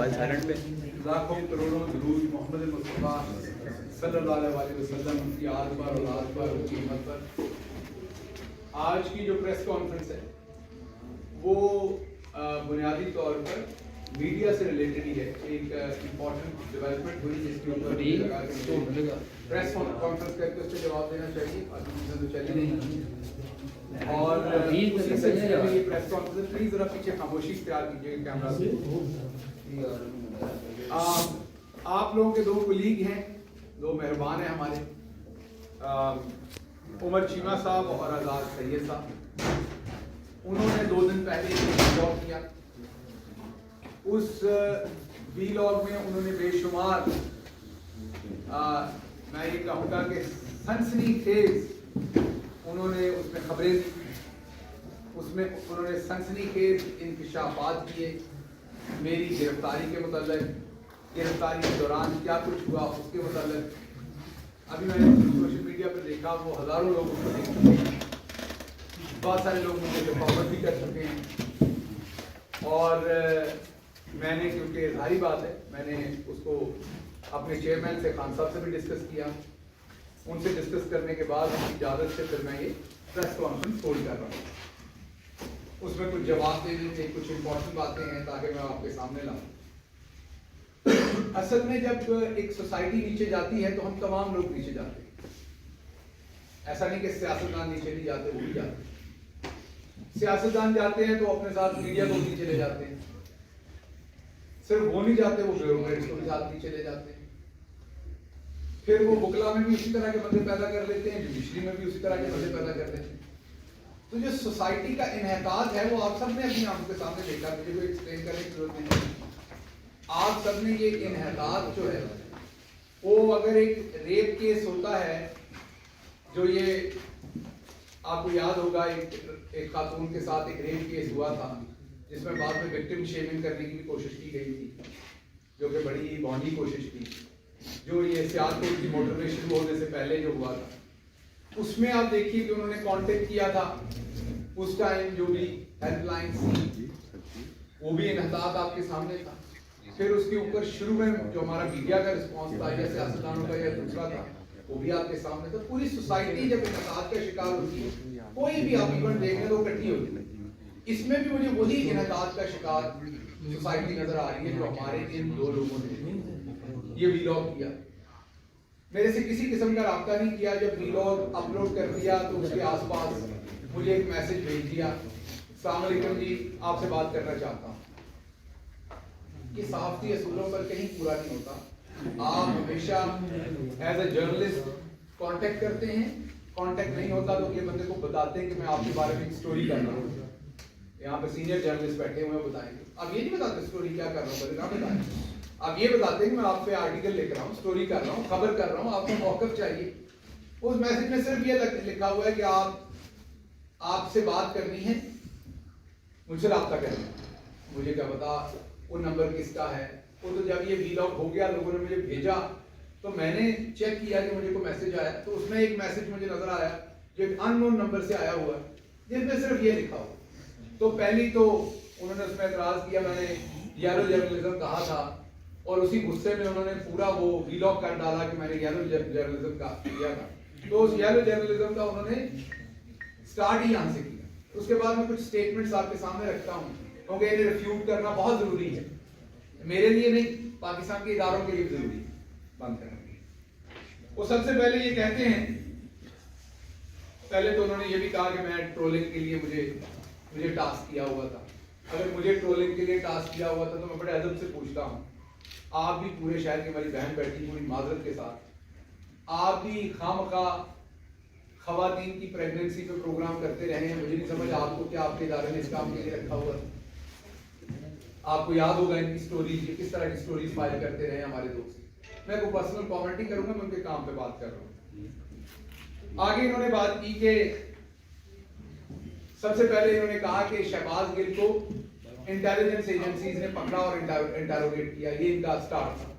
Mobile silent पे। लाखों करोड़ों दुरूद मोहम्मद मुस्तफ़ा सल्लल्लाहु अलैहि वसल्लम की आद पर औलाद पर उनकी हिम्मत पर। आज की जो प्रेस कॉन्फ्रेंस है वो बुनियादी तौर पर मीडिया से रिलेटेड ही है। एक इम्पॉर्टेंट डेवलपमेंट हुई जिसके ऊपर प्रेस कॉन्फ्रेंस करके उससे जवाब देना चाहिए और तो चली नहीं। और उसी सिलसिले में ये प्रेस कॉन्फ्रेंस, प्लीज जरा पीछे खामोशी इख्तियार कीजिएगा कैमरा से। आप लोगों के दो कुलीग हैं, दो मेहरबान हैं हमारे, उमर चीमा साहब और आज़ाद सैयद साहब। उन्होंने 2 दिन पहले एक व्लॉग किया। उस व्लॉग में उन्होंने बेशुमार मैं ये कहूँगा कि सनसनीखेज उन्होंने उसमें खबरें दी, उसमें उन्होंने सनसनीखेज इंकशाफात किए मेरी गिरफ्तारी के मुताल्लिक, गिरफ्तारी के दौरान क्या कुछ हुआ उसके मुताल्लिक। अभी मैंने सोशल मीडिया पर देखा वो हज़ारों लोग उसको देख चुके हैं, बहुत सारे लोग मुझे फॉरवर्ड भी कर चुके हैं। और मैंने, क्योंकि जाहिर बात है, मैंने उसको अपने चेयरमैन से, खान साहब से भी डिस्कस किया। उनसे डिस्कस करने के बाद उनकी इजाज़त से फिर मैं ये प्रेस कॉन्फ्रेंस होल्ड कर रहा हूँ। उसमें कुछ जवाब देने थे, कुछ इंपॉर्टेंट बातें हैं ताकि मैं आपके सामने लाऊं। असल में जब एक सोसाइटी नीचे जाती है तो हम तमाम लोग नीचे जाते हैं। ऐसा नहीं कि सियासतदान नीचे नहीं जाते, वो भी जाते हैं। सियासतदान जाते हैं तो अपने साथ मीडिया को नीचे ले जाते हैं। सिर्फ वो नहीं जाते, वो ब्यूरोक्रेट्स को भी साथ नीचे ले जाते हैं। फिर वो बुकला में भी उसी तरह के बंदे पैदा कर लेते हैं, जुडिशरी में भी उसी तरह के बंदे पैदा कर लेते हैं। तो जो सोसाइटी का इन्हेकाज है वो आप सबने अपनी आंखों के सामने देखा, मुझे कोई एक्सप्लेन करने की जरूरत नहीं। आप सबने ये इन्हेकाज जो है वो, अगर एक रेप केस होता है, जो ये आपको याद होगा एक खातून के साथ एक रेप केस हुआ था जिसमें बाद में विक्टिम शेमिंग करने की भी कोशिश की गई थी, जो कि बड़ी भौनी कोशिश थी, जो ये सियालकोट की मोटरवे शुरू होने से पहले जो हुआ था। उसमें आप देखिए कि उन्होंने कांटेक्ट किया था, उस टाइम जो भी हेल्पलाइन थी वो भी इन्हतात आपके सामने था। फिर उसके ऊपर शुरू में जो हमारा मीडिया का रिस्पॉन्स था या सियासतदानों का या दूसरा था वो भी आपके सामने था। पूरी सोसाइटी जब इन्हतात का शिकार होती है, कोई भी आप इवेंट देख लें तो इकट्ठी होती है। इसमें भी मुझे वही इन्हतात का शिकार सोसाइटी नजर आ रही है जो हमारे इन 2 लोगों ने ये व्लॉग किया। मेरे से किसी किस्म का राब्ता नहीं किया। जब व्लॉग अपलोड कर दिया तो उसके आसपास मुझे एक मैसेज भेज दिया, अस्सलाम वालेकुम जी, आपसे बात करना चाहता हूँ। ये सहाफती असूलों पर कहीं पूरा नहीं होता। आप हमेशा एज ए जर्नलिस्ट कांटेक्ट करते हैं, कांटेक्ट नहीं होता तो ये बंदे को बताते हैं कि मैं आपके बारे में एक स्टोरी कर रहा हूँ। यहाँ पे सीनियर जर्नलिस्ट बैठे हुए हैं, बताएंगे। अब ये नहीं बताते स्टोरी क्या कर रहा हूँ, ना बताएं। अब ये बताते हैं कि मैं आप पे आर्टिकल लिख रहा हूँ, स्टोरी कर रहा हूँ, खबर कर रहा हूँ, आपको मौक़िफ़ चाहिए। उस मैसेज में सिर्फ ये लिखा हुआ है कि आपसे बात करनी है, मुझसे रब्ता करना है। मुझे क्या पता वो नंबर किसका है। वो तो जब ये व्लॉग हो गया, लोगों ने मुझे भेजा तो मैंने चेक किया कि मुझे कोई मैसेज आया, तो उसमें एक मैसेज मुझे नजर आया जो एक अननोन नंबर से आया हुआ है, जिसमें सिर्फ ये लिखा हुआ। तो पहली तो उन्होंने उसमें एतराज किया, मैंने येलो जर्नलिज्म कहा था और उसी गुस्से में उन्होंने पूरा वो व्लॉग कर डाला कि मैंने येलो जर्नलिज्म का किया था। तो उस येलो जर्नलिज्म का उन्होंने स्टार्ट ही यहाँ से किया। उसके बाद मैं कुछ स्टेटमेंट्स आपके सामने रखता हूँ क्योंकि इन्हें रिफ्यूट करना बहुत जरूरी है, मेरे लिए नहीं, पाकिस्तान के इदारों के लिए जरूरी है बंद करना। वो सबसे पहले ये कहते हैं, पहले तो उन्होंने ये भी कहा कि मैं ट्रोलिंग के लिए मुझे टास्क किया हुआ था। अगर मुझे ट्रोलिंग के लिए टास्क किया हुआ था तो मैं बड़े अदब से पूछता हूँ, आप भी पूरे शहर की हमारी बहन बैठी पूरी माजरत के साथ, आप भी खामखा खवातीन की प्रेगनेंसी पे प्रोग्राम करते रहे हैं। मुझे नहीं समझ आपको क्या आपके इदारे ने इस काम के लिए रखा हुआ है। आपको याद होगा इनकी स्टोरीज, ये किस तरह की स्टोरीज फाइल करते रहे हमारे दोस्त। मैं कोई पर्सनल कमेंट नहीं करूंगा, मैं उनके काम पे बात कर रहा हूँ। आगे इन्होंने बात की कि सबसे पहले इन्होंने कहा कि शहबाज गिल को इंटेलिजेंस एजेंसीज ने पकड़ा और इंटरोगेट किया, ये इनका स्टार्ट था।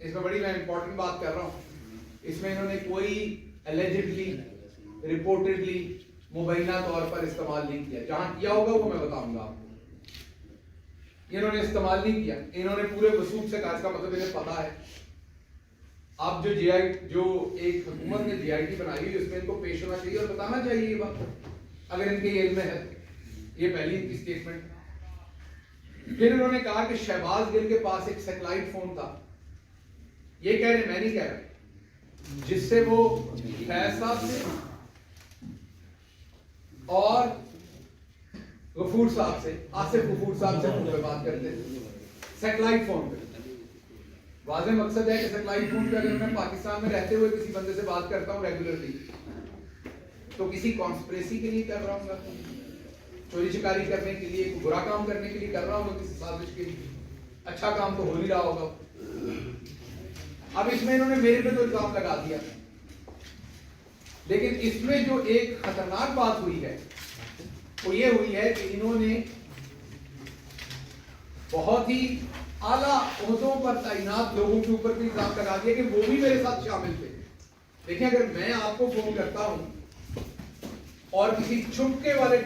इसमें बड़ी मैं इंपॉर्टेंट बात कर रहा हूँ, इसमें इन्होंने कोई एलिजिडली, रिपोर्टेडली, मुबैना तौर पर इस्तेमाल नहीं किया। जहां किया होगा वो मैं बताऊंगा आपको। इन्होंने इस्तेमाल नहीं किया, इन्होंने पूरे वसूख से कहा, इसका मतलब इन्हें पता है। अब जो एक हुकूमत ने जीआईटी बनाई हुई उसमें इनको पेश होना चाहिए और बताना चाहिए ये बात, अगर इनके ये इल्म है। ये पहली इनकी स्टेटमेंट। फिर इन्होंने कहा कि शहबाज गिल के पास एक सैटेलाइट फोन था, ये कह रहे, मैं नहीं कह रहा, जिससे वो फैज साहब से और गफूर साहब से, आसिफ गफूर साहब से फोन पे बात करते थे, सैटेलाइट फोन पे। वाज़ेह मकसद है कि सैटेलाइट फोन पे अगर मैं पाकिस्तान में रहते हुए किसी बंदे से बात करता हूँ रेगुलरली, तो किसी कॉन्स्पिरेसी के लिए कर रहा हूँ, चोरी चिकारी करने के लिए, बुरा काम करने के लिए कर रहा हूँ, किसी साजिश के लिए। अच्छा काम तो हो नहीं रहा होगा। अब इसमें इन्होंने मेरे पे तो इल्जाम लगा दिया, लेकिन इसमें जो एक खतरनाक बात हुई है वो ये हुई है कि इन्होंने बहुत ही आला ओहदों पर तैनात लोगों के ऊपर भी इल्जाम लगा दिया कि वो भी मेरे साथ शामिल थे। देखिए, अगर मैं आपको फोन करता हूं और किसी छुपके वाले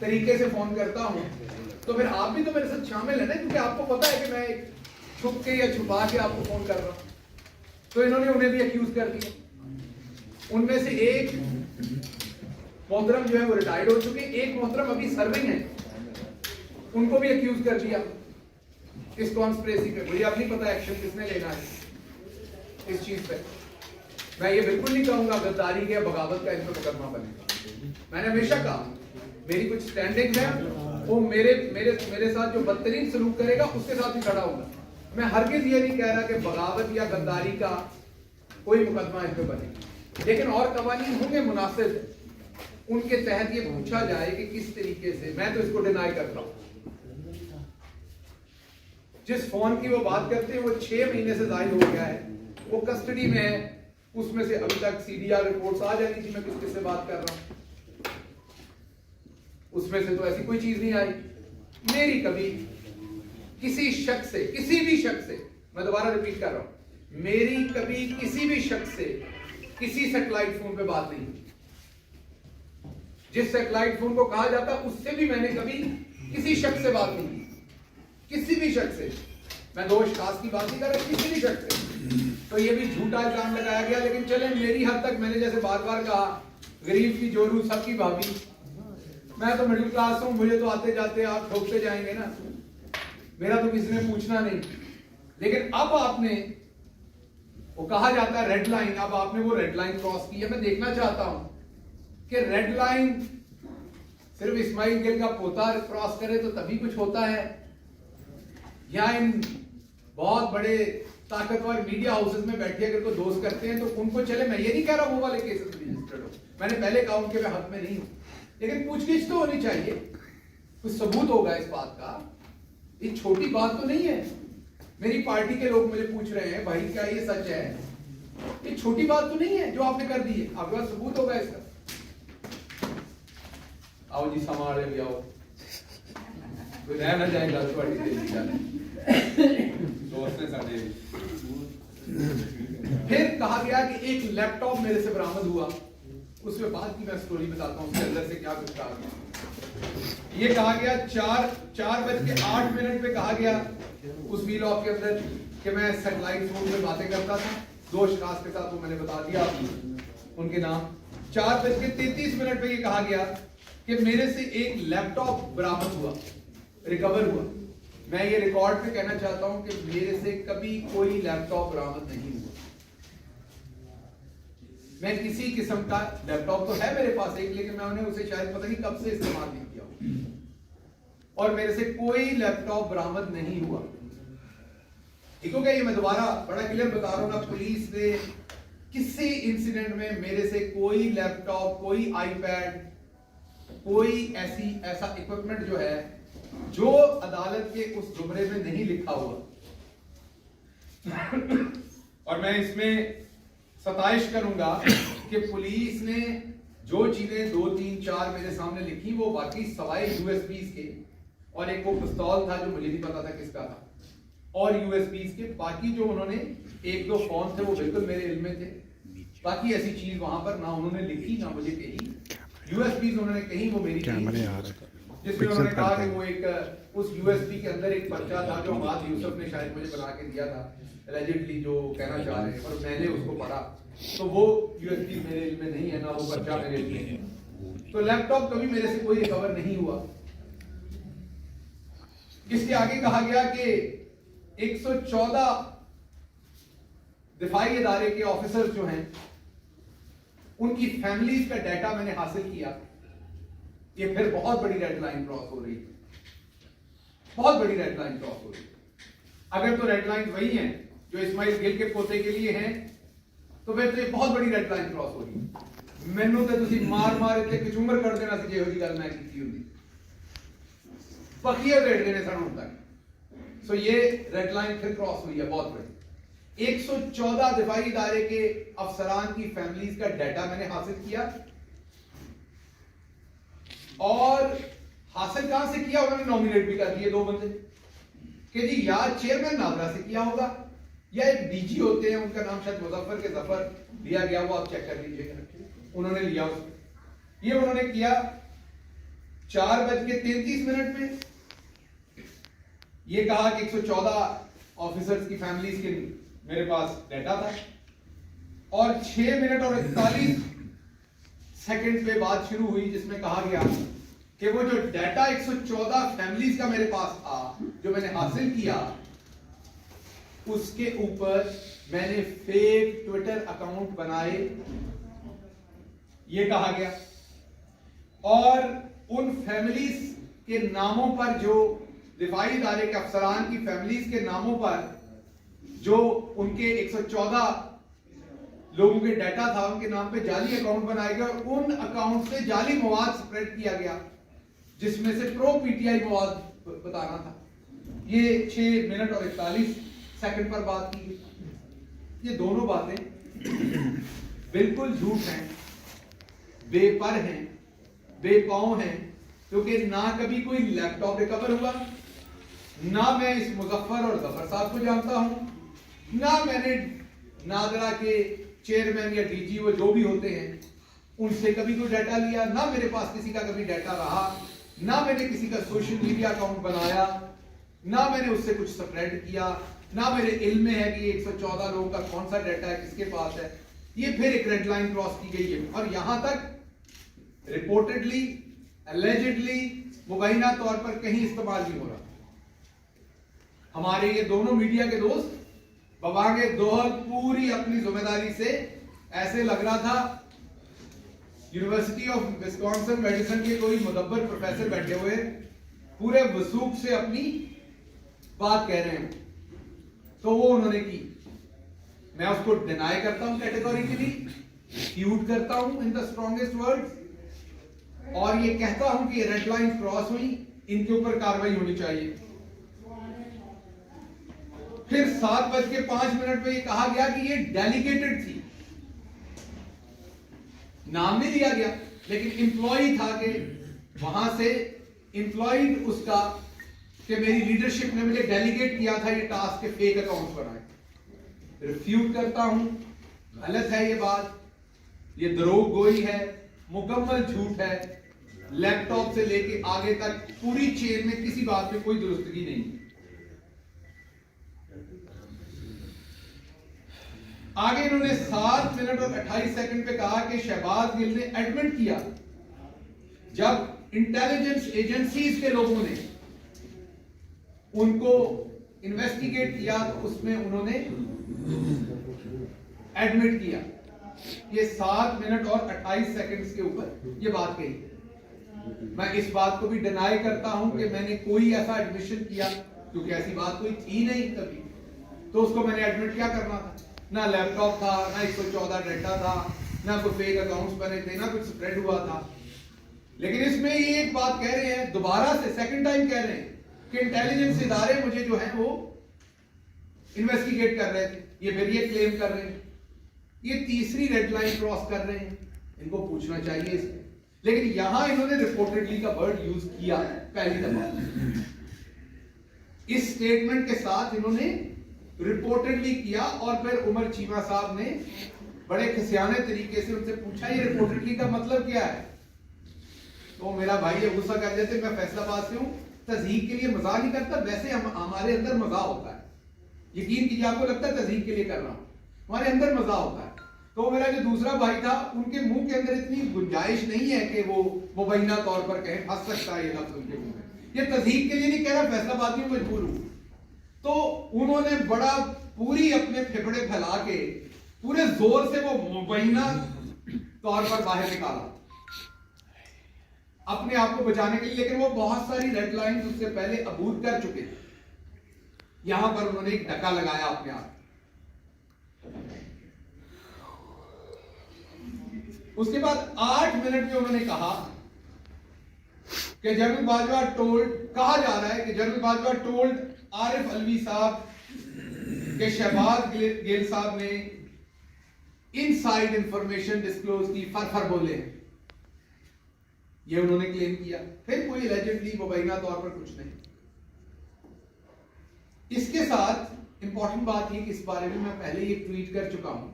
तरीके से फोन करता हूं, तो फिर आप भी तो मेरे साथ शामिल है ना, क्योंकि आपको पता है कि मैं छुप के या छुपा के आपको फोन कर रहा हूं। तो इन्होंने उन्हें भी अक्यूज कर दिया। उनमें से एक मोहतरम जो है वो रिटायर्ड हो चुके, एक मोहतरम अभी सर्विंग है, उनको भी अक्यूज कर दिया इस कॉन्स्पिरेसी पे। मुझे अब नहीं पता एक्शन किसने लेना है इस चीज पे। मैं ये बिल्कुल नहीं कहूंगा गद्दारी के बगावत का इन पर मुकदमा बने। मैंने हमेशा कहा मेरी कुछ स्टैंडिंग है, वो मेरे साथ जो बदतरीन सलूक करेगा उसके साथ ही खड़ा होगा। मैं हरगिज ये नहीं कह रहा कि बगावत या गद्दारी का कोई मुकदमा इस पे बने, लेकिन और कवानीन होंगे मुनासिब, उनके तहत ये पूछा जाए कि किस तरीके से। मैं तो इसको डिनाई करता हूं। जिस फोन की वो बात करते हैं वो 6 महीने से जाहिर हो गया है, वो कस्टडी में है, उसमें से अभी तक सीडीआर रिपोर्ट्स आ जानी थी मैं किस किससे बात कर रहा हूं, उसमें से तो ऐसी कोई चीज नहीं आई। मेरी कभी किसी शख्स से, किसी भी शख्स से, मैं दोबारा रिपीट कर रहा हूं, मेरी कभी किसी भी शख्स से किसी सैटेलाइट फोन पे बात नहीं हुई। जिस सैटेलाइट फोन को कहा जाता उससे भी मैंने कभी किसी शख्स से बात नहीं की, किसी भी शख्स से। मैं दोष खास की बात नहीं कर रहा, किसी भी शख्स से। तो ये भी झूठा इल्जाम लगाया गया, लेकिन चले मेरी हद तक, मैंने जैसे बार बार कहा, गरीब की जोरू सबकी भाभी, मैं तो मिडिल क्लास हूं, मुझे तो आते जाते आप ठोकते जाएंगे ना, मेरा तो किसी ने पूछना नहीं। लेकिन अब आपने, वो कहा जाता है रेड लाइन, अब आपने वो रेड लाइन क्रॉस की है। मैं देखना चाहता हूं कि रेड लाइन सिर्फ इस्माइल गिल का पोता क्रॉस करे तो तभी कुछ होता है, या इन बहुत बड़े ताकतवर मीडिया हाउसेस में बैठे अगर कोई दोस्त करते हैं तो उनको चले। मैं ये नहीं कह रहा वो वाले केसेस रजिस्टर्ड हो, मैंने पहले कहा उनके मैं हक में नहीं हूं, लेकिन पूछगिछ तो होनी चाहिए, कुछ सबूत होगा इस बात का। ये छोटी बात तो नहीं है। मेरी पार्टी के लोग मुझे पूछ रहे हैं भाई क्या ये सच है, ये छोटी बात तो नहीं है जो आपने कर दी है, आपके पास सबूत होगा इसका। आओ जी संभाले भी आओ, कोई रह ना जाए गलत पार्टी। फिर कहा गया कि एक लैपटॉप मेरे से बरामद हुआ, उसमें बाद की मैं स्टोरी बताता हूँ उसके अंदर से क्या कुछ कहा गया। ये कहा गया 4:08 पे कहा गया उस वील ऑफ के अंदर कि मैं सैटेलाइट फोन में बातें करता था, दो अशखास के साथ, वो मैंने बता दिया उनके नाम। 4:33 पे ये कहा गया कि मेरे से एक लैपटॉप बरामद हुआ, रिकवर हुआ। मैं ये रिकॉर्ड पे कहना चाहता हूं कि मेरे से कभी कोई लैपटॉप बरामद नहीं हुआ। मैं किसी किस्म का लैपटॉप तो है मेरे पास एक, लेकिन मैंने उसे शायद पता नहीं कब से इस्तेमाल नहीं किया, और मेरे से कोई लैपटॉप बरामद नहीं हुआ। ठीक हो गया? ये मैं दोबारा बड़ा क्लियर बता रहा हूं ना, पुलिस ने किसी इंसिडेंट में मेरे से कोई लैपटॉप, कोई आईपैड, कोई ऐसा इक्विपमेंट जो है जो अदालत के उस जुमरे में नहीं लिखा हुआ। और मैं इसमें सताइश करूंगा कि पुलिस ने जो चीजें 2, 3, 4 मेरे सामने लिखी वो बाकी सवाए यूएसबीज के, और एक वो पिस्तौल था जो मुझे नहीं पता था किसका था, और यूएसबीज के बाकी जो उन्होंने 1-2 फोन थे वो बिल्कुल मेरे इल्म में थे। बाकी ऐसी चीज वहां पर ना उन्होंने लिखी ना मुझे कही, यूएसबीज उन्होंने कही, वो मेरी जिसमें उन्होंने कहा कि वो एक उस यूएसबी के अंदर एक पर्चा था जो हमाद यूसुफ ने शायद मुझे बना के दिया था, एलिजिडली जो कहना चाह रहे हैं, और मैंने उसको पढ़ा, तो वो यूएसबी मेरे में नहीं है, ना वो पर्चा मेरे लिए है। तो लैपटॉप कभी मेरे से कोई रिकवर नहीं हुआ। इसके आगे कहा गया कि 114 दिफाई इदारे के ऑफिसर जो हैं उनकी फैमिलीज का डाटा मैंने हासिल किया। ये फिर बहुत बड़ी रेड लाइन क्रॉस हो रही है, बहुत बड़ी रेड लाइन क्रॉस हो रही है। अगर तो रेड लाइन वही है जो इस्माइल गिल के पोते के लिए हैं, तो फिर तो ये बहुत बड़ी रेड लाइन क्रॉस हो रही है। मैनू तो तुसी मार इतने कचूमर कर देना सी, जो गल मैं की होंगी पखिया रेड देने सन हुण तक। सो ये रेड लाइन फिर क्रॉस हुई है बहुत बड़ी। 114 दिफाई इदारे के अफसरान की फैमिलीज का डाटा मैंने हासिल किया, और हासिल कहां से किया, उन्होंने नॉमिनेट भी कर दिए 2 बंदे कि जी या चेयरमैन नागरा से किया होगा, या एक डीजी होते हैं उनका नाम शायद मुजफ्फर के जफर दिया गया, वो आप चेक कर लीजिएगा, उन्होंने लिया उसको। ये उन्होंने किया 4:33 में। ये कहा कि 114 ऑफिसर्स की फैमिलीज के मेरे पास डाटा था, और 6 मिनट और 41 सेकंड पे बात शुरू हुई जिसमें कहा गया कि वो जो डाटा 114 फैमिलीज का मेरे पास था जो मैंने हासिल किया, उसके ऊपर मैंने फेक ट्विटर अकाउंट बनाए, ये कहा गया। और उन फैमिलीज के नामों पर, जो दिफाई इदारे के अफसरान की फैमिलीज के नामों पर जो उनके 114 लोगों के डाटा था, उनके नाम पे जाली अकाउंट बनाए गए, और उन अकाउंट से जाली मवाद स्प्रेड किया गया जिसमें से प्रो पीटीआई मवाद बताना था। ये 6 मिनट और 41 सेकंड पर बात की गई। ये दोनों बातें बिल्कुल झूठ हैं, बेपर हैं, बेपांव हैं, क्योंकि ना कभी कोई लैपटॉप रिकवर हुआ, ना मैं इस मुजफ्फर और जफर साहब को जानता हूं, ना मैंने नागरा के चेयरमैन या डीजी वो जो भी होते हैं उनसे कभी कोई डाटा लिया, ना मेरे पास किसी का कभी डाटा रहा, ना मैंने किसी का सोशल मीडिया अकाउंट बनाया, ना मैंने उससे कुछ स्प्रेड किया, ना मेरे इल्म में है कि 114 लोगों का कौन सा डाटा है, किसके पास है। ये फिर एक रेड लाइन क्रॉस की गई है, और यहां तक रिपोर्टेडली, एलिजिडली, मुबैना तौर पर कहीं इस्तेमाल नहीं हो रहा। हमारे ये दोनों मीडिया के दोस्त बवांगे दोहल पूरी अपनी जिम्मेदारी से, ऐसे लग रहा था यूनिवर्सिटी ऑफ विस्कॉन्सिन मेडिसिन के कोई मुदब्बर प्रोफेसर बैठे हुए पूरे वसूख से अपनी बात कह रहे हैं। तो वो उन्होंने की, मैं उसको डिनाई करता हूं कैटेगोरिकली, फ्यूट करता हूं इन द स्ट्रॉन्गेस्ट वर्ड्स, और ये कहता हूं कि रेड लाइन क्रॉस हुई, इनके ऊपर कार्रवाई होनी चाहिए। फिर 7:05 पे ये कहा गया कि ये डेलीगेटेड थी, नाम नहीं दिया गया, लेकिन एम्प्लॉय था कि वहां से एम्प्लॉयड उसका कि मेरी लीडरशिप ने मुझे डेलीगेट किया था ये टास्क के फेक अकाउंट्स बनाए। रिफ्यूट करता हूं, गलत है ये बात, ये द्रोह गोई है, मुकम्मल झूठ है। लैपटॉप से लेके आगे तक पूरी चेन में किसी बात में कोई दुरुस्तगी नहीं। आगे इन्होंने 7 मिनट और 28 सेकंड पे कहा कि शहबाज गिल ने एडमिट किया जब इंटेलिजेंस एजेंसीज के लोगों ने उनको इन्वेस्टिगेट किया तो उसमें उन्होंने एडमिट किया। ये 7 मिनट और 28 सेकंड्स के ऊपर ये बात कही। मैं इस बात को भी डिनाई करता हूं कि मैंने कोई ऐसा एडमिशन किया, क्योंकि ऐसी बात कोई थी नहीं कभी, तो उसको मैंने एडमिट क्या करना था। ना लैपटॉप था, ना 114 डाटा था, ना कोई फेक अकाउंट्स बने थे, ना कुछ स्प्रेड हुआ था। लेकिन इसमें ये एक बात कह रहे हैं, दोबारा से सेकंड टाइम कह रहे हैं कि इंटेलिजेंस इदारे मुझे जो है वो इन्वेस्टिगेट कर रहे थे। ये फिर ये क्लेम कर रहे हैं, ये तीसरी रेड लाइन क्रॉस कर रहे हैं, इनको पूछना चाहिए इसमें। लेकिन यहां इन्होंने रिपोर्टेडली का वर्ड यूज किया पहली दफा, इस स्टेटमेंट के साथ इन्होंने रिपोर्टेडली किया, और फिर उमर चीमा साहब ने बड़े खसियाने तरीके से उनसे पूछा ये रिपोर्टेडली का मतलब क्या है। तो मेरा भाई ये गुस्सा कर देते, मैं फैसलाबाद से हूँ, तज़हीक के लिए मजाक नहीं करता, वैसे हमारे अंदर मजा होता है। यकीन कीजिए, आपको लगता है तज़हीक के लिए कर रहा हूँ, हमारे अंदर मजा होता है। तो मेरा जो दूसरा भाई था, उनके मुंह के अंदर इतनी गुंजाइश नहीं है कि वो मुबैना तौर पर कहें, फंस सकता है ये लफ्ज उनके मुंह में। ये तज़हीक के लिए नहीं कह रहा, फैसलाबाद में मजबूर हूँ। तो उन्होंने बड़ा पूरी अपने फेफड़े फैला के पूरे जोर से वो मुबैना तौर पर बाहर निकाला अपने आप को बचाने के लिए, लेकिन वो बहुत सारी रेड लाइंस उससे पहले अबूर कर चुके थे। यहां पर उन्होंने एक धक्का लगाया अपने आप। उसके बाद 8 मिनट में उन्होंने कहा कि जनरल बाजवा टोल्ड, कहा जा रहा है कि जनरल बाजवा टोल्ड आरिफ अलवी साहब के शहबाज गिल साहब ने इनसाइड इंफॉर्मेशन डिस्क्लोज की, फर बोले हैं, ये उन्होंने क्लेम किया। फिर कोई एलिजेडली मुबैना तौर पर कुछ नहीं। इसके साथ इंपॉर्टेंट बात ये कि इस बारे में मैं पहले ही ट्वीट कर चुका हूं,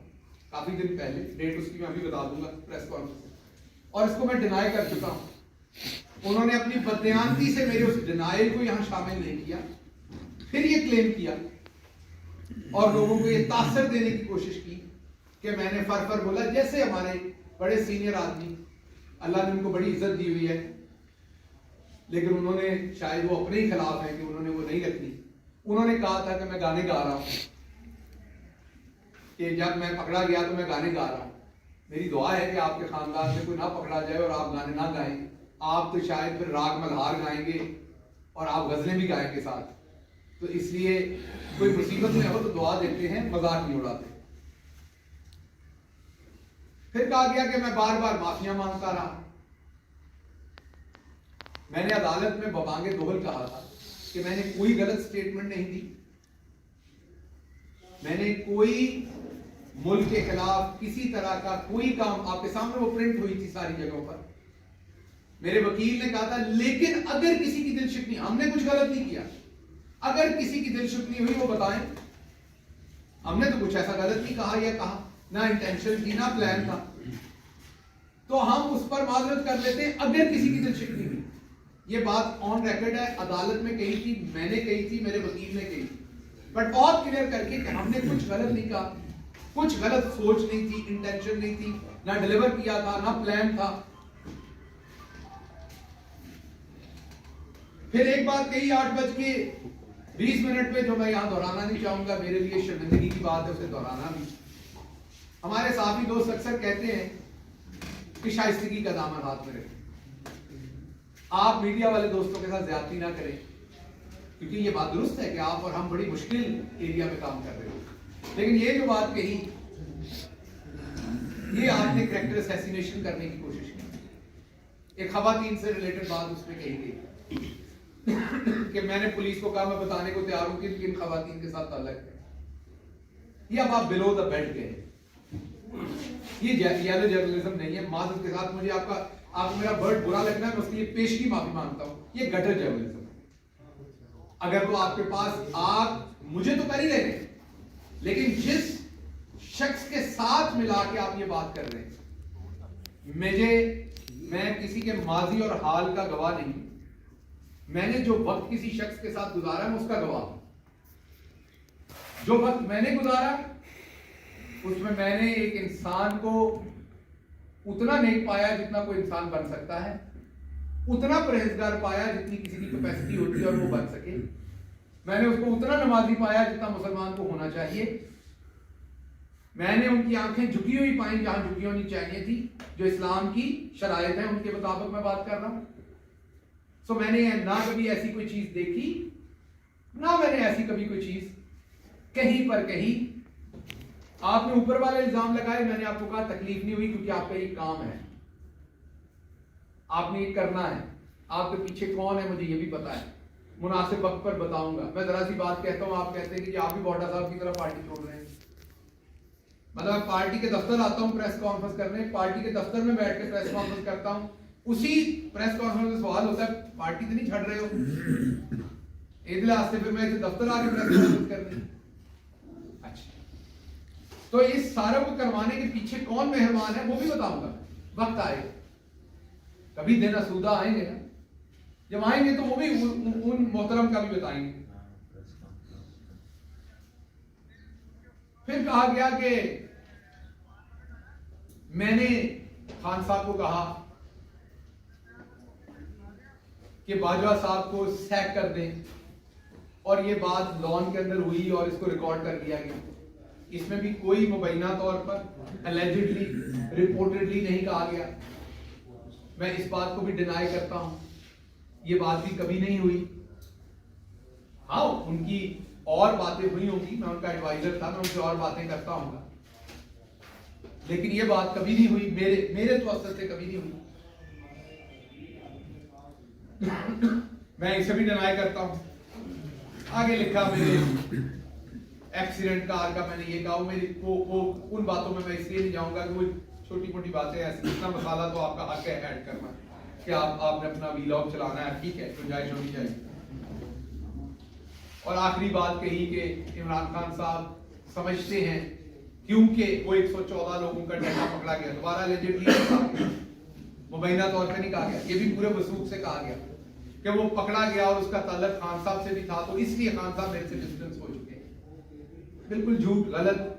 काफी दिन पहले, डेट उसकी मैं अभी बता दूंगा प्रेस कॉन्फ्रेंस, और इसको मैं डिनाई कर चुका हूं। उन्होंने अपनी बदयानती से मेरे उस डिनाइल को यहां शामिल नहीं किया, फिर ये क्लेम किया और लोगों को ये तासर देने की कोशिश की कि मैंने फर बोला, जैसे हमारे बड़े सीनियर आदमी, अल्लाह ने उनको बड़ी इज्जत दी हुई है, लेकिन उन्होंने शायद वो अपने ही खिलाफ है कि उन्होंने वो नहीं रखनी। उन्होंने कहा था कि मैं गाने गा रहा हूं, कि जब मैं पकड़ा गया तो मैं गाने गा रहा हूं। मेरी दुआ है कि आपके खानदान में कोई ना पकड़ा जाए और आप गाने ना गाएं। आप तो शायद फिर राग मल्हार गाएंगे और आप गजलें भी गाएंगे साथ, तो इसलिए कोई मुसीबत में हो तो दुआ देते हैं, मजाक नहीं उड़ाते। फिर कहा गया कि मैं बार बार माफिया मांगता रहा। मैंने अदालत में बबांगे दोहल कहा था कि मैंने कोई गलत स्टेटमेंट नहीं दी, मैंने कोई मुल्क के खिलाफ किसी तरह का कोई काम, आपके सामने वो प्रिंट हुई थी सारी जगहों पर। मेरे वकील ने कहा था लेकिन अगर किसी की दिल शिकनी, हमने कुछ गलत नहीं किया, अगर किसी की दिल शिकनी हुई वो बताएं, हमने तो कुछ ऐसा गलत नहीं कहा या कहा, ना इंटेंशन थी ना प्लान था, तो हम उस पर माजरत कर लेते हैं अगर किसी की दिल शिकनी हुई। ये बात ऑन रिकॉर्ड है, अदालत में कही थी, मैंने कही थी, मेरे वकील ने कही थी, बट बहुत क्लियर करके कि हमने कुछ गलत नहीं कहा, कुछ गलत सोच नहीं थी, इंटेंशन नहीं थी, ना डिलीवर किया था, ना प्लान था। फिर एक बात कही 8:20 पे, जो मैं यहां दोहराना नहीं चाहूंगा, मेरे लिए शर्मिंदगी की बात है, उसे दोहराना भी। हमारे साथी दोस्त अक्सर कहते हैं कि शाइस्तगी का दामन हाथ में रखें। आप मीडिया वाले दोस्तों के साथ ज्यादती ना करें, क्योंकि ये बात दुरुस्त है कि आप और हम बड़ी मुश्किल एरिया में काम कर रहे हो, लेकिन ये जो बात कही, ये आपने कैरेक्टर असैसिनेशन करने की कोशिश की। एक खवातीन से रिलेटेड बात उसमें कही गई कि मैंने पुलिस को कहा मैं बताने को तैयार हूं कि किन खवातीन के साथ ताल्लुक है। ये अब आप बिलो द बेल्ट गए, ये येलो जर्नलिज्म नहीं है। माजरत के साथ मुझे आपको मेरा वर्ड बुरा लगना है, मैं उसके लिए पेशगी माफी मांगता हूं, ये गटर जर्नलिज्म है। अगर तो आपके पास, आप मुझे तो कर ही रहे हैं, लेकिन जिस शख्स के साथ मिला के आप ये बात कर रहे हैं, मैं किसी के माजी और हाल का गवाह नहीं, मैंने जो वक्त किसी शख्स के साथ गुजारा मैं उसका गवाह हूं। जो वक्त मैंने गुजारा उसमें मैंने एक इंसान को उतना नेक पाया जितना कोई इंसान बन सकता है, उतना परहेजगार पाया जितनी किसी की कैपेसिटी होती है और वो बन सके, मैंने उसको उतना नमाजी पाया जितना मुसलमान को होना चाहिए, मैंने उनकी आंखें झुकी हुई पाई जहां झुकी होनी चाहिए थी, जो इस्लाम की शरायत है उनके मुताबिक मैं बात कर रहा हूं। सो मैंने ना कभी ऐसी कोई चीज देखी, ना मैंने ऐसी कभी कोई चीज कहीं पर कही। आपने ऊपर वाले इल्जाम लगाए, मैंने आपको कहा तकलीफ नहीं हुई, क्योंकि आपका ये काम है, आपने ये करना है। आपके पीछे कौन है मुझे ये भी पता है, मुनासिब वक्त पर बताऊंगा। मैं जरा सी बात कहता हूं, आप कहते हैं कि आप भी बॉडा साहब की तरह पार्टी छोड़ रहे हैं। मतलब पार्टी के दफ्तर आता हूं प्रेस कॉन्फ्रेंस करने, पार्टी के दफ्तर में बैठ के प्रेस कॉन्फ्रेंस करता हूं, उसी प्रेस कॉन्फ्रेंस में सवाल होता है पार्टी तो नहीं छड़ रहे हो, इधर आस्ते फिर मैं दफ्तर आके प्रेस कॉन्फ्रेंस करनी। अच्छा, तो इस सारे को करवाने के पीछे कौन मेहरबान है वो भी बताऊंगा, वक्त आएगा। कभी दिन असूदा आएंगे ना, जब आएंगे तो वो भी उन मोहतरम का भी बताएंगे। फिर कहा गया कि मैंने खान साहब को कहा कि बाजवा साहब को सैक कर दें, और ये बात लॉन के अंदर हुई और इसको रिकॉर्ड कर दिया गया। इसमें भी कोई मुबैना तौर पर एलिजिडली रिपोर्टेडली नहीं कहा गया। मैं इस बात को भी डिनाई करता हूं, ये बात भी कभी नहीं हुई। हाँ, उनकी और बातें हुई होंगी, मैं उनका एडवाइजर था, मैं उनसे और बातें करता हूँ, लेकिन ये बात कभी नहीं हुई, मेरे तो असर से कभी नहीं हुई। मैं इसे भी डिनाई करता हूं। आगे लिखा मेरे एक्सीडेंट कार का, मैंने ये कहा मेरी वो उन बातों में मैं इसलिए नहीं जाऊंगा कि वो छोटी मोटी बातें ऐसी, इतना मसाला तो आपका हक है ऐड करना कि आपने अपना वीलॉग चलाना है, ठीक है, गुंजाइश होनी चाहिए। और आखिरी बात कही कि इमरान खान साहब समझते हैं क्योंकि वो 114 लोगों का डाटा पकड़ा गया, दोबारा एलिजिडली मुबैना तौर पे नहीं कहा गया, ये भी पूरे वसूख से कहा गया कि वो पकड़ा गया और उसका ताल्लुक खान साहब से भी था, तो इसलिए खान साहब मेरे से डिस्टेंस हो चुके हैं। बिल्कुल झूठ, गलत।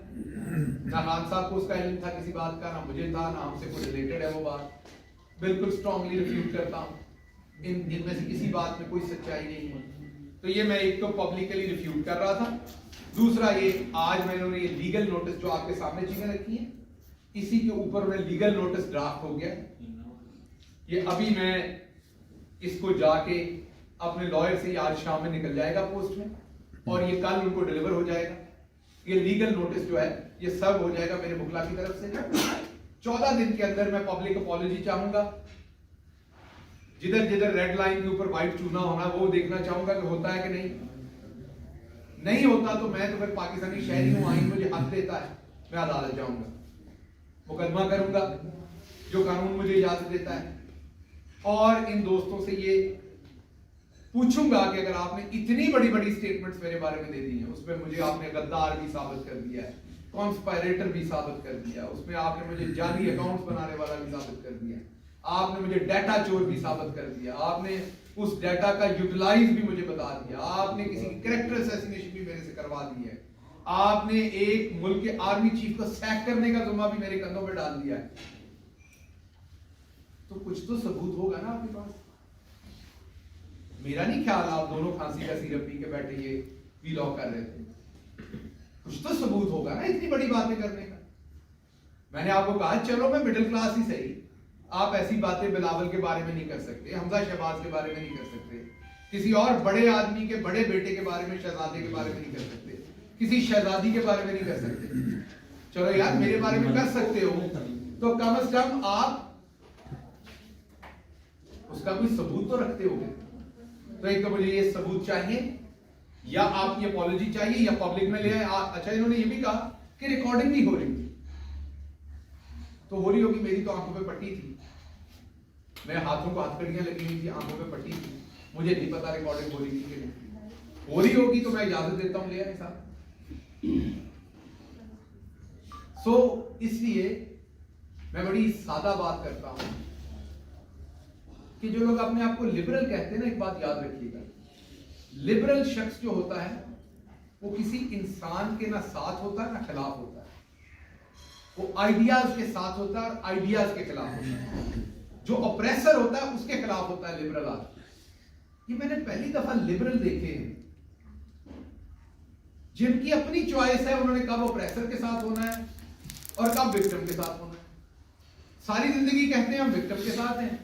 ना खान साहब को उसका इल्म था किसी बात का, ना मुझे था, ना हमसे कोई रिलेटेड है वो बात। बिल्कुल स्ट्रांगली रिफ्यूट करता हूं, इनमें से किसी बात में कोई सच्चाई नहीं है। तो ये मैं एक तो पब्लिकली रिफ्यूट कर रहा था, दूसरा ये आज मैंने ये लीगल नोटिस जो आपके सामने चीजें रखी हैं, इसी के ऊपर में लीगल नोटिस ड्राफ्ट हो गया। ये अभी मैं इसको जाके अपने लॉयर से आज शाम में निकल जाएगा पोस्ट में, और ये कल उनको डिलीवर हो जाएगा। ये लीगल नोटिस जो है ये सर्व हो जाएगा मेरे मुखला की तरफ से। 14 दिन के अंदर मैं पब्लिक अपॉलॉजी चाहूंगा। जिधर जिधर रेड लाइन के ऊपर व्हाइट चूना होना वो देखना चाहूंगा कि होता है कि नहीं होता तो मैं तो फिर पाकिस्तानी शहरी हूं, आइन मुझे हक देता है, मैं अदालत जाऊंगा, मुकदमा करूंगा जो कानून मुझे इजाजत देता है। और इन दोस्तों से ये पूछूंगा कि अगर आपने इतनी बड़ी बड़ी स्टेटमेंट्स मेरे बारे में दे दी हैं, उसमें मुझे आपने गद्दार भी साबित कर दिया है, कॉन्स्पायरेटर भी साबित कर दिया, उसमें आपने मुझे जाली अकाउंट्स बनाने वाला भी साबित कर दिया, आपने मुझे डाटा चोर भी साबित कर दिया, आपने उस डाटा का यूटिलाइज भी मुझे बता दिया, आपने किसी की कैरेक्टर असैसिनेशन भी मेरे से करवा दी है, आपने एक मुल्क के आर्मी चीफ को सैक करने का जुम्मा भी मेरे कंधों पर डाल दिया है, तो कुछ तो सबूत होगा ना आपके पास। मेरा नहीं ख्याल आप दोनों फांसी का सिरप पी के बैठे ये वीलॉग कर रहे थे, कुछ तो सबूत होगा ना इतनी बड़ी बातें करने का। मैंने आपको कहा चलो मैं मिडिल क्लास ही सही, आप ऐसी बातें बिलावल के बारे में नहीं कर सकते, हमजा शहबाज के बारे में नहीं कर सकते, किसी और बड़े आदमी के बड़े बेटे के बारे में, शहजादे के बारे में नहीं कर सकते, किसी शहजादी के बारे में नहीं कर सकते। चलो यार मेरे बारे में कर सकते हो तो कम से कम आप उसका कोई सबूत तो रखते होगे। तो एक तो मुझे ये सबूत चाहिए, या आपकी अपॉलॉजी चाहिए, या पब्लिक में ले आए। अच्छा इन्होंने ये भी कहा कि रिकॉर्डिंग नहीं हो रही, तो हो रही होगी, मेरी तो आंखों पे पट्टी थी, मेरे हाथों को हथकड़ियां लगी हुई थी, आंखों पे पट्टी थी, मुझे नहीं पता रिकॉर्डिंग हो रही थी कि नहीं हो रही होगी, तो मैं इजाजत देता हूं ले आए साहब। इसलिए मैं बड़ी सादा बात करता हूं कि जो लोग अपने आप को लिबरल कहते हैं ना, एक बात याद रखिएगा, लिबरल शख्स जो होता है वो किसी इंसान के ना साथ होता है ना खिलाफ होता है, वो आइडियाज के साथ होता है और आइडियाज के खिलाफ होता है। जो ऑप्रेसर होता है उसके खिलाफ होता है लिबरल आदमी। ये मैंने पहली दफा लिबरल देखे हैं जिनकी अपनी चॉइस है, उन्होंने कब ऑप्रेसर के साथ होना है और कब विक्टिम के साथ होना है। सारी जिंदगी कहते हैं हम विक्टिम के साथ हैं,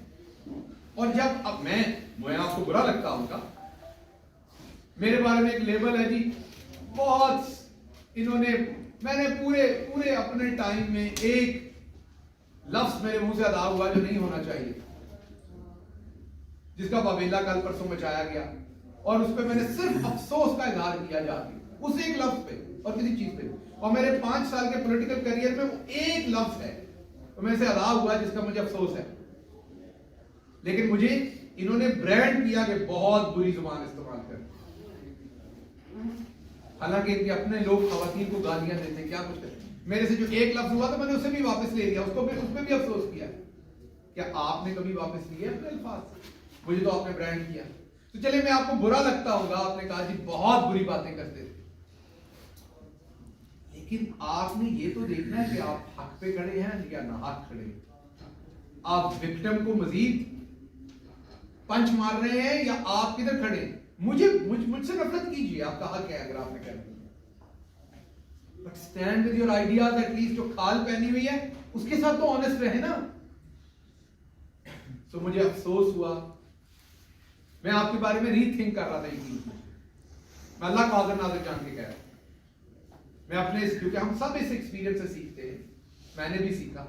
और जब अब मैं आपको बुरा लगता हूं, मेरे बारे में एक लेबल है जी, बहुत इन्होंने, मैंने पूरे अपने टाइम में एक लफ्ज मेरे मुंह से अदा हुआ जो नहीं होना चाहिए, जिसका बवेला कल परसों मचाया गया, और उस पर मैंने सिर्फ अफसोस का इजहार किया जाके उस एक लफ्ज पे और किसी चीज पे, और मेरे 5 साल के पॉलिटिकल करियर में वो एक लफ्ज है तो मेरे से अदा हुआ जिसका मुझे अफसोस है। लेकिन मुझे इन्होंने ब्रांड किया कि बहुत बुरी जुबान इस्तेमाल कर, हालांकि इनके अपने लोग खवातीन को गालियां देते, क्या कुछ करते। मेरे से जो एक लफ्ज हुआ था मैंने उसे भी वापस ले लिया, उसको भी, उस पर भी अफसोस किया। क्या आपने कभी वापस लिए अपने अल्फाज? मुझे तो आपने ब्रांड किया। तो चले, मैं आपको बुरा लगता होगा, आपने कहा जी बहुत बुरी बातें करते थे, लेकिन आपने ये तो देखना है कि आप हक पे खड़े हैं या नाहक खड़े हैं। आप विक्टिम को मजीद पंच मार रहे हैं या आप किधर खड़े हैं? मुझसे नफरत कीजिए, आपका हक है अगर आपने करना, but stand with your ideas. At least जो खाल पहनी हुई है उसके साथ तो ऑनेस्ट रहे ना। तो मुझे अफसोस हुआ, मैं आपके बारे में रीथिंक कर रहा था एक चीज, मैं अल्लाह को हाजिर नाज़िर जान के कह रहा हूं, मैं अपने, क्योंकि हम सब इस एक्सपीरियंस से सीखते हैं, मैंने भी सीखा,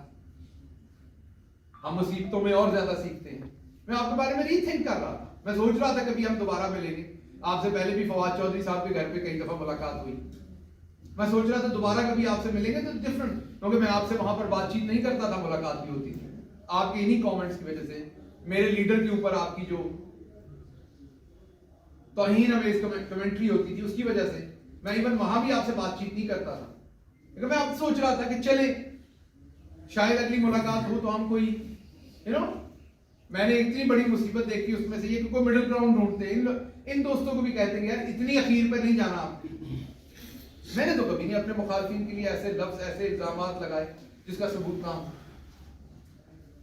हम मुसीबतों में और ज्यादा सीखते हैं। मैं आपके बारे में रीथिंक कर रहा था, मैं सोच रहा था कभी हम दोबारा मिलेंगे। आपसे पहले भी फवाद चौधरी साहब के घर पे कई दफा मुलाकात हुई, मैं सोच रहा था दोबारा कभी आपसे मिलेंगे तो डिफरेंट, क्योंकि मैं आपसे वहां पर बातचीत नहीं करता था, मुलाकात भी होती थी। आपके इन्हीं कमेंट्स की वजह से, मेरे लीडर के ऊपर आपकी जो तौहीन हमें कमेंट्री होती थी, उसकी वजह से मैं इवन वहां भी आपसे बातचीत नहीं करता था। लेकिन मैं अब सोच रहा था कि चले शायद अगली मुलाकात हो तो हम कोई मैंने इतनी बड़ी मुसीबत देखी उसमें से ये कि कोई मिडिल ग्राउंड ढूंढते हैं। इन दोस्तों को भी कहते हैं यार इतनी अखीर पे नहीं जाना आपकी। मैंने तो कभी नहीं अपने मुखालफिन के लिए ऐसे लफ्ज, ऐसे इल्जामात लगाए जिसका सबूत ना हो।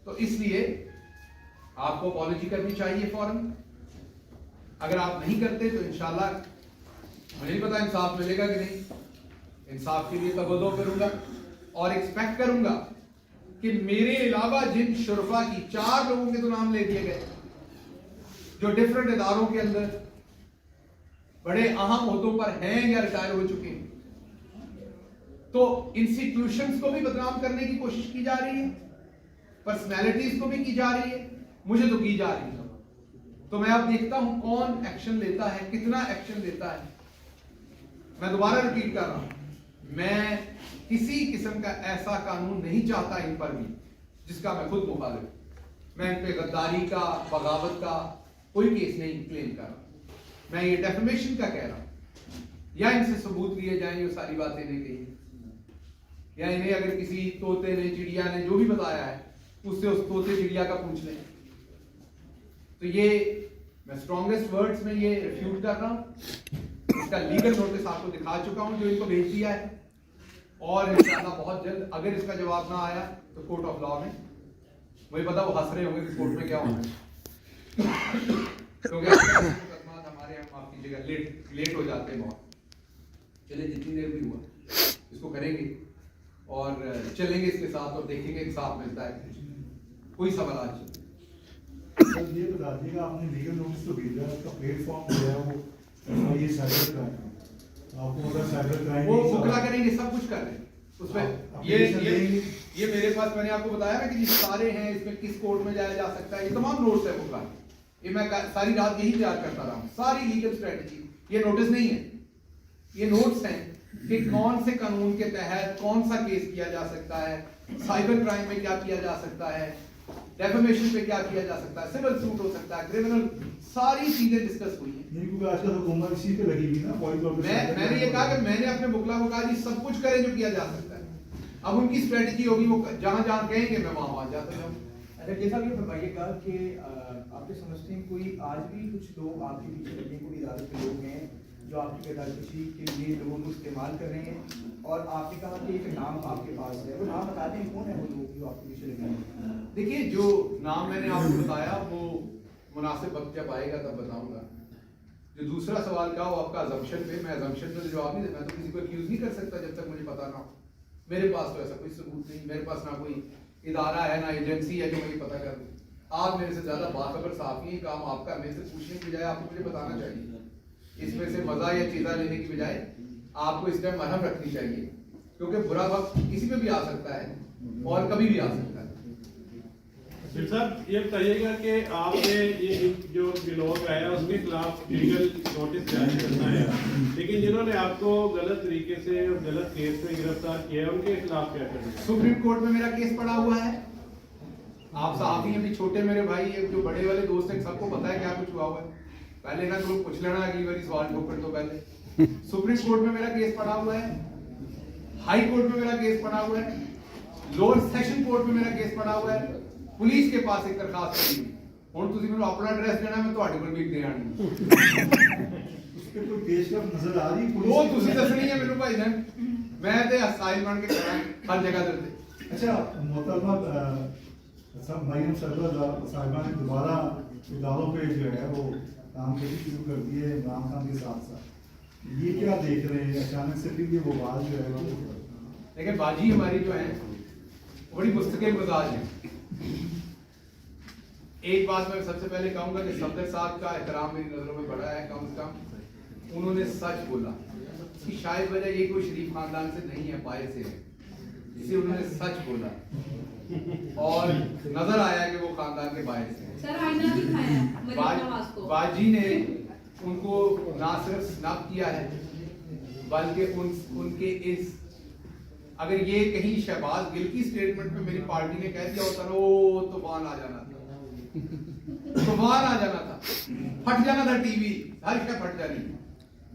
तो इसलिए आपको अपॉलॉजी करनी चाहिए फौरन। अगर आप नहीं करते तो इंशाल्लाह, मुझे नहीं पता इंसाफ मिलेगा कि नहीं, इंसाफ के लिए तवज्जो करूंगा और एक्सपेक्ट करूंगा कि मेरे अलावा जिन शुरफा की 4 लोगों के तो नाम ले दिए गए जो डिफरेंट इदारों के अंदर बड़े अहम ओहदों पर हैं या रिटायर हो चुके हैं, तो इंस्टीट्यूशंस को भी बदनाम करने की कोशिश की जा रही है, पर्सनैलिटीज को भी की जा रही है, मुझे तो की जा रही है। तो मैं अब देखता हूं कौन एक्शन लेता है, कितना एक्शन लेता है। मैं दोबारा रिपीट कर रहा हूं, मैं किसी किस्म का ऐसा कानून नहीं चाहता इन पर भी जिसका मैं खुद मुखालिफ। मैं इन पे गद्दारी का, बगावत का कोई केस नहीं क्लेम कर रहा, मैं ये डेफमेशन का कह रहा हूं। या इनसे सबूत लिए जाएं ये सारी बातें नहीं कही, या इन्हें अगर किसी तोते ने, चिड़िया ने जो भी बताया है उससे उस तोते चिड़िया का पूछ लें। तो ये मैं स्ट्रॉन्गेस्ट वर्ड्स में ये रिफ्यूट कर रहा हूं। इसका लीगल नोटिस आपको दिखा चुका हूं जो इनको भेज दिया है, और इंशाल्लाह बहुत जल्द अगर इसका जवाब ना आया तो कोर्ट ऑफ लॉ में, मुझे पता वो हंस रहे होंगे कि कोर्ट में क्या होना है क्योंकि हमारे यहाँ माफ कीजिएगा लेट हो जाते हैं बहुत। चलिए जितनी देर भी हुआ इसको करेंगे और चलेंगे इसके साथ और देखेंगे इंसाफ मिलता है। कोई सवाल आज सर ये बता दीजिएगा, आपने लीगल नोटिस तो भेजा, उसका प्लेटफॉर्म जो है वो ये साइबर क्राइम, आपको पता साइबर क्राइम वो मुकला करेंगे, सब कुछ कर रहे हैं उसमें। ये मेरे पास, मैंने आपको बताया ना कि सारे हैं, इसमें किस कोर्ट में जाया जा सकता है, ये तमाम नोट्स है मुकला। ये मैं सारी रात यही तैयार करता रहा हूँ, सारी लीगल स्ट्रेटजी। ये नोटिस नहीं है, ये नोट्स हैं कि कौन से कानून के तहत कौन सा केस किया जा सकता है, साइबर क्राइम में क्या किया जा सकता है, डेफेमेशन पे क्या किया जा सकता है, सिविल सूट हो सकता है, क्रिमिनल, सारी चीजें डिस्कस हुई हैं। नहीं क्योंकि आजकल हुकूमत इसी पे लगी हुई ना, मैंने ये कहा कि मैंने अपने मुकला को कहा जी सब कुछ करें जो किया जा सकता है। अब उनकी स्ट्रेटजी होगी, वो जहां जहां कहेंगे मैं वहां जाता जाऊं। अच्छा जैसा कि फरमाइएगा कि आपके समझते हैं कोई आज भी कुछ लोग आपके पीछे लगे, कोई इदारे के लोग हैं जो आपकी बेदारकशी के लिए लोगों को इस्तेमाल कर रहे हैं, और आपने कहा कि एक नाम आपके पास है, वो नाम बता दें कौन है वो लोग जो आपके पीछे लगे हैं? देखिए जो नाम मैंने आपको बताया वो मुनासिब वक्त जब आएगा तब बताऊंगा। जो दूसरा सवाल का वो आपका अजम्पशन पे, मैं अजम्पशन पे जवाब नहीं, मैं तो किसी को एक्यूज नहीं कर सकता जब तक मुझे पता ना हो। मेरे पास तो ऐसा कोई सबूत नहीं, मेरे पास ना कोई इदारा है ना एजेंसी है जो मुझे पता कर दे। आप मेरे से ज्यादा बाखबर साफी, काम आपका मेरे से पूछने की बजाय आपको मुझे बताना चाहिए। इसमें से मजा या चीजा लेने की बजाय आपको इस टाइम मरहम रखनी चाहिए, क्योंकि बुरा वक्त किसी पे भी आ सकता है और कभी भी आ सकता है। साहब ये बताइएगा कि आपने ये जो लोग आया उसके खिलाफ लीगल नोटिस जारी करना है, लेकिन जिन्होंने आपको गलत तरीके से और गलत केस में गिरफ्तार किया है उनके खिलाफ क्या करना है? सुप्रीम कोर्ट में मेरा केस पड़ा हुआ है। आप साहबी अभी छोटे मेरे भाई, एक जो बड़े वाले दोस्त हैं, सबको पता है क्या कुछ हुआ हुआ है। पहले ना तो पूछ लेना अगली बार सवाल ठोकर तो पहले। सुप्रीम कोर्ट में मेरा केस पड़ा हुआ है, हाई कोर्ट में मेरा केस पड़ा हुआ है, लोअर सेशन कोर्ट में मेरा केस पड़ा हुआ है, पुलिस के पास एक दरखास्त करी हुण तुसीं मैनूं अपना एड्रैस देना मैं तुहाडे कोल भी दे आनी उस पर कोई पेशकश नजर आ रही पुलिस वो की? तुसीं दसनी है मैनूं भाई जान मैं ते साहिल बन के खड़ा हर जगह दे अच्छा मोहतरमा मरियम सरवर साहिबा ने दोबारा इदारों पे जो है वो काम करनी शुरू कर दी है इमरान खान के साथ साथ, ये क्या देख रहे हैं अचानक से फिर ये वो बात जो है वो देखिए बाजी हमारी जो है बड़ी मुस्तकिल मिजाज है। एक बात मैं सबसे पहले कहूंगा कि सफदर साहब का एहतराम मेरी नजरों में बड़ा है, कम से कम उन्होंने सच बोला। इसकी शायद वजह ये कोई शरीफ खानदान से नहीं है, पाए से है, इसे उन्होंने सच बोला और नजर आया कि वो खानदान के बाहर से हैं। सर आईना दिखाया मरीम नवाज को। बाजी ने उनको ना सिर्फ स्नैप किया है बल्कि उनके इस अगर ये कहीं शहबाज गिल की स्टेटमेंट पे मेरी पार्टी ने कह दिया होता ना वो तूफान आ जाना था, तूफान आ जाना था, फट जाना था टीवी, हर शय फट जानी।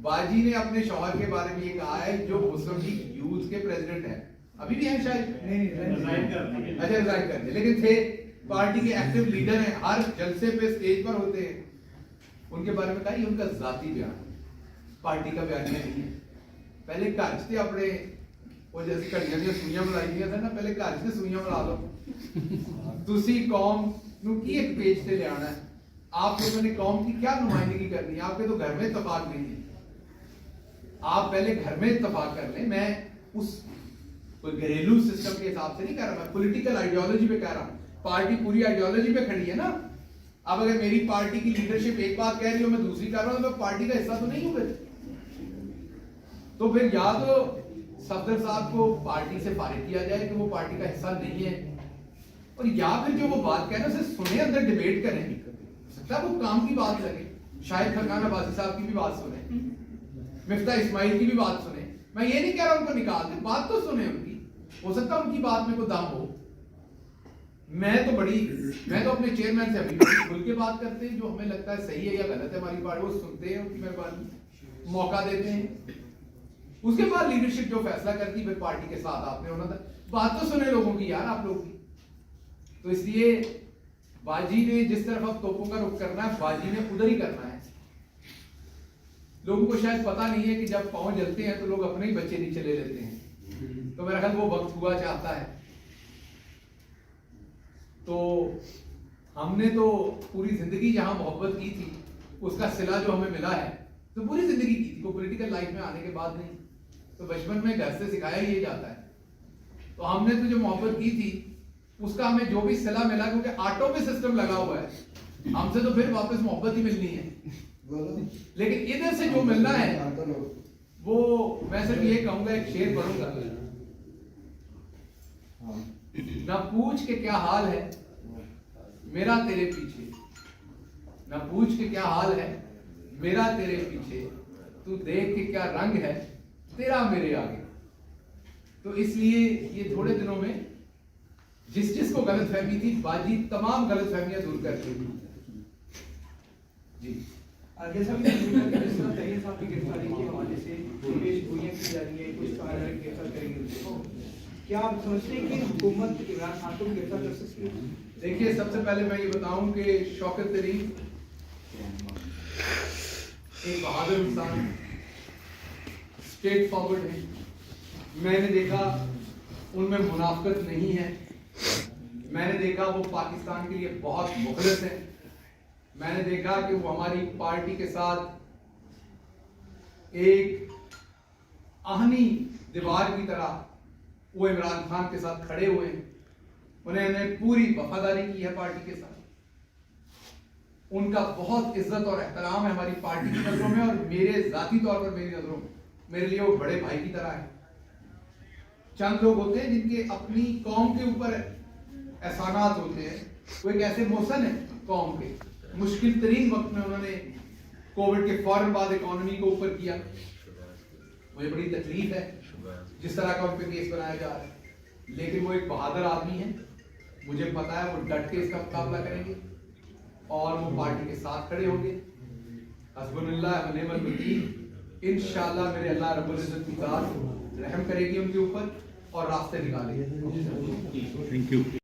बाजी ने अपने शौहर के बारे में ये कहा है जो मुस्लिम लीग यूथ के प्रेसिडेंट है, अभी भी हैं शायद, रिजाइन कर दिए। अच्छा रिजाइन कर दिए, लेकिन थे पार्टी के एक्टिव लीडर हैं, हर जलसे पे स्टेज पर होते हैं। उनके बारे में कहा ये उनका जाती बयान, पार्टी का बयान नहीं है। पहले घर से अपने वो जैसे घड़ियां दी सुइयां मिलाई दी था ना, पहले घर से सुइयां मिला लो। दूसरी कौम नू की एक पेज से ले आना है, आप लोगों ने कौम की क्या नुमाइंदगी करनी है? आपके तो घर में इत्तेफाक नहीं है, आप पहले घर में इत्तेफाक कर लें। मैं उस कोई घरेलू सिस्टम के हिसाब से नहीं कह रहा, मैं पॉलिटिकल आइडियोलॉजी पे कह रहा हूं। पार्टी पूरी आइडियोलॉजी पे खड़ी है ना। अब अगर मेरी पार्टी की लीडरशिप एक बात कह रही हो मैं दूसरी कर रहा हूं तो मैं पार्टी का हिस्सा तो नहीं हूं फिर। तो फिर या तो सफदर साहब को पार्टी से फारिग किया जाए कि वो पार्टी का हिस्सा नहीं है, और या फिर जो वो बात कह रहे हैं उसे सुने, अंदर डिबेट करें, सकता है वो काम की बात लगे, शायद फरहान अब्बासी साहब की भी बात सुने, मिफ्ता इस्माइल की भी बात सुने। मैं ये नहीं कह रहा उनको निकाल दे, बात तो सुने उनकी, हो सकता है उनकी बात में कोई दम हो। मैं तो अपने चेयरमैन से अभी खुल के बात करते हैं, जो हमें लगता है सही है या गलत है हमारी पार्टी, वो सुनते हैं, उनकी मेहरबानी मौका देते हैं। उसके बाद लीडरशिप जो फैसला करती है फिर पार्टी के साथ आपने होना था। बात तो सुने लोगों की यार, आप लोगों की। तो इसलिए बाजी ने जिस तरफ अब तोपों का रुख करना है, बाजी ने उधर ही करना है। लोगों को शायद पता नहीं है कि जब पांव जलते हैं तो लोग अपने ही बच्चे नीचे ले लेते हैं, तो मेरा ख्याल वो वक्त हुआ चाहता है। तो हमने तो पूरी जिंदगी जहां मोहब्बत की थी उसका सिला जो हमें मिला है तो पूरी जिंदगी की थी, तो पॉलिटिकल लाइफ में आने के बाद नहीं। तो बचपन में घर से सिखाया ही जाता है। तो हमने तो जो मोहब्बत की थी उसका हमें जो भी सिला मिला, क्योंकि ऑटो पे सिस्टम लगा हुआ है, हमसे तो फिर वापस मोहब्बत ही मिलनी है। लेकिन इधर से जो मिलना है वो मैं सिर्फ ये कहूंगा, एक शेर पढ़ूंगा, ना पूछ के क्या हाल है मेरा तेरे पीछे, ना पूछ के क्या हाल है मेरा तेरे पीछे, तू देख के क्या रंग है तेरा मेरे आगे। तो इसलिए ये थोड़े दिनों में जिस को गलत फहमी थी, बाजी तमाम गलत फहमियां दूर करती थी जी। जैसा कि तैयब साहब की गिरफ्तारी के हवाले से गोलियां की जा रही है, कुछ कहा जा रहा है गिरफ्तार करेंगे, क्या आप समझते हैं कि हुकूमत इमरान खान को गिरफ्तार कर सकती है? देखिए सबसे पहले मैं ये बताऊं कि शौकत तरीन एक बहादुर इंसान, स्ट्रेट फॉरवर्ड है। मैंने देखा उनमें मुनाफिकत नहीं है, मैंने देखा वो पाकिस्तान के लिए बहुत मुखलिस है, मैंने देखा कि वो हमारी पार्टी के साथ एक आहनी दीवार की तरह वो इमरान खान के साथ खड़े हुए हैं। उन्होंने पूरी वफादारी की है पार्टी के साथ, उनका बहुत इज्जत और एहतराम है हमारी पार्टी की नजरों में, और मेरे जाती तौर पर मेरी नजरों में मेरे लिए वो बड़े भाई की तरह है। चंद लोग होते हैं जिनके अपनी कौम के ऊपर एहसानात होते हैं, वो एक ऐसे मौसम है कौम के, मुश्किल तरीन वक्त में उन्होंने कोविड के फौरन बाद इकोनॉमी को ऊपर किया। मुझे बड़ी तकलीफ है जिस तरह का उन पे केस बनाया जा रहा है, लेकिन वो एक बहादुर आदमी है, मुझे पता है वो डट के इसका मुकाबला करेंगे और वो पार्टी के साथ खड़े होंगे। हस्बुल्लाह व निअमल वकील, इंशाअल्लाह मेरे अल्लाह रब्बुल इज्जत की ज़ात रहम करेगी उनके ऊपर और रास्ते निकालेगी। Thank you.